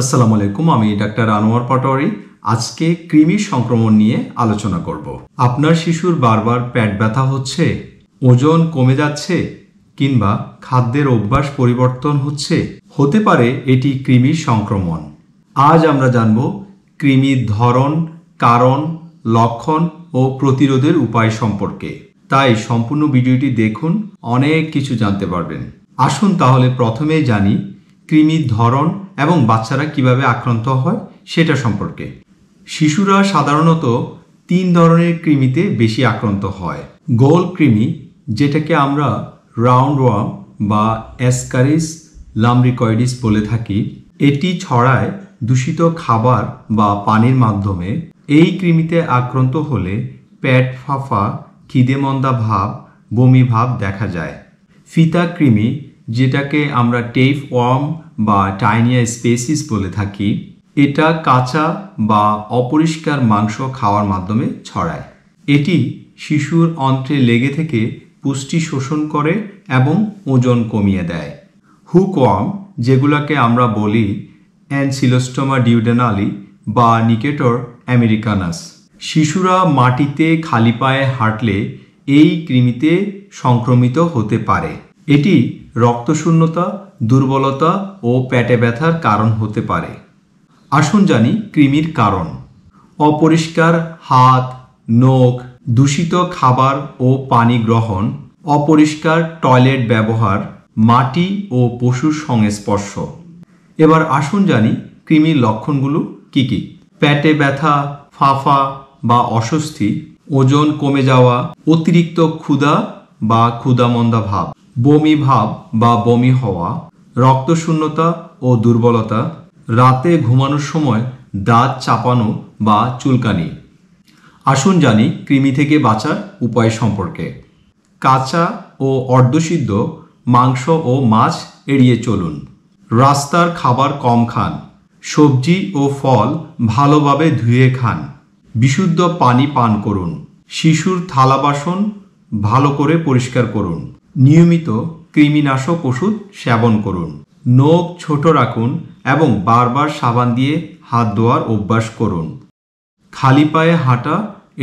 আসসালামু আলাইকুম, আমি ডাক্তার আনোয়ার পাটোয়ারি। আজকে কৃমি সংক্রমণ নিয়ে আলোচনা করব। আপনার শিশুর বারবার পেট ব্যথা হচ্ছে, ওজন কমে যাচ্ছে কিংবা খাদ্যের অভ্যাস পরিবর্তন হচ্ছে, হতে পারে এটি কৃমির সংক্রমণ। আজ আমরা জানব কৃমির ধরন, কারণ, লক্ষণ ও প্রতিরোধের উপায় সম্পর্কে। তাই সম্পূর্ণ ভিডিওটি দেখুন, অনেক কিছু জানতে পারবেন। আসুন তাহলে প্রথমেই জানি কৃমির ধরন এবং বাচ্চারা কিভাবে আক্রান্ত হয় সেটা সম্পর্কে। শিশুরা সাধারণত 3 ধরনের কৃমিতে বেশি আক্রান্ত হয়। গোল কৃমি, যেটাকে আমরা রাউন্ড ওয়ার্ম বা অ্যাসকারিস লাম্ব্রিকয়েডিস বলে থাকি, এটি ছড়ায় দূষিত খাবার বা পানির মাধ্যমে। এই কৃমিতে আক্রান্ত হলে পেট ফাঁপা, খিদেমন্দা ভাব, বমি ভাব দেখা যায়। ফিতা কৃমি, যেটাকে আমরা টেপ ওয়ার্ম বা টাইনিয়া স্পেসিস বলে থাকি, এটা কাঁচা বা অপরিষ্কার মাংস খাওয়ার মাধ্যমে ছড়ায়। এটি শিশুর অন্ত্রে লেগে থেকে পুষ্টি শোষণ করে এবং ওজন কমিয়ে দেয়। হুকওয়ার্ম, যেগুলোকে আমরা বলি অ্যানসিলোস্টোমা ডিউডেনালি বা নিকেটর আমেরিকানাস, শিশুরা মাটিতে খালি পায়ে হাঁটলে এই কৃমিতে সংক্রমিত হতে পারে। এটি রক্তশূন্যতা, দুর্বলতা ও পেটে ব্যথার কারণ হতে পারে। আসুন জানি কৃমির কারণ। অপরিষ্কার হাত, নখ, দূষিত খাবার ও পানি গ্রহণ, অপরিষ্কার টয়লেট ব্যবহার, মাটি ও পশুর সংস্পর্শ। এবার আসুন জানি কৃমির লক্ষণগুলো কি কি। পেটে ব্যথা, ফাঁপা বা অস্বস্তি, ওজন কমে যাওয়া, অতিরিক্ত ক্ষুধা বা ক্ষুধামন্দা ভাব, বমি ভাব বা বমি হওয়া, রক্তশূন্যতা ও দুর্বলতা, রাতে ঘুমানোর সময় দাঁত চাপানো বা চুলকানি। আসুন জানি কৃমি থেকে বাঁচার উপায় সম্পর্কে। কাঁচা ও অর্ধসিদ্ধ মাংস ও মাছ এড়িয়ে চলুন। রাস্তার খাবার কম খান। সবজি ও ফল ভালোভাবে ধুয়ে খান। বিশুদ্ধ পানি পান করুন। শিশুর থালা বাসন ভালো করে পরিষ্কার করুন। নিয়মিত কৃমিনাশক ওষুধ সেবন করুন। নখ ছোট রাখুন এবং বারবার সাবান দিয়ে হাত ধোয়ার অভ্যাস করুন। খালি পায়ে হাঁটা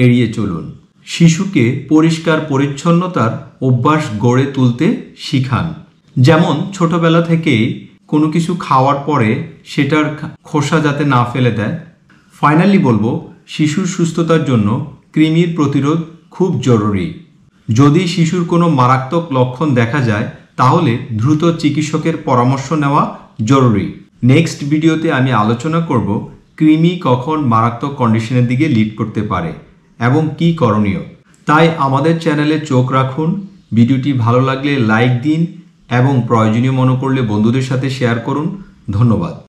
এড়িয়ে চলুন। শিশুকে পরিষ্কার পরিচ্ছন্নতার অভ্যাস গড়ে তুলতে শিখান। যেমন ছোটবেলা থেকেই কোনো কিছু খাওয়ার পরে সেটার খোসা যাতে না ফেলে দেয়। ফাইনালি বলবো, শিশুর সুস্থতার জন্য কৃমির প্রতিরোধ খুব জরুরি। যদি শিশুর কোনো মারাত্মক লক্ষণ দেখা যায় তাহলে দ্রুত চিকিৎসকের পরামর্শ নেওয়া জরুরি। নেক্সট ভিডিওতে আমি আলোচনা করব কৃমি কখন মারাত্মক কন্ডিশনের দিকে লিড করতে পারে এবং কি করণীয়। তাই আমাদের চ্যানেলে চোখ রাখুন। ভিডিওটি ভালো লাগলে লাইক দিন এবং প্রয়োজনীয় মনে করলে বন্ধুদের সাথে শেয়ার করুন। ধন্যবাদ।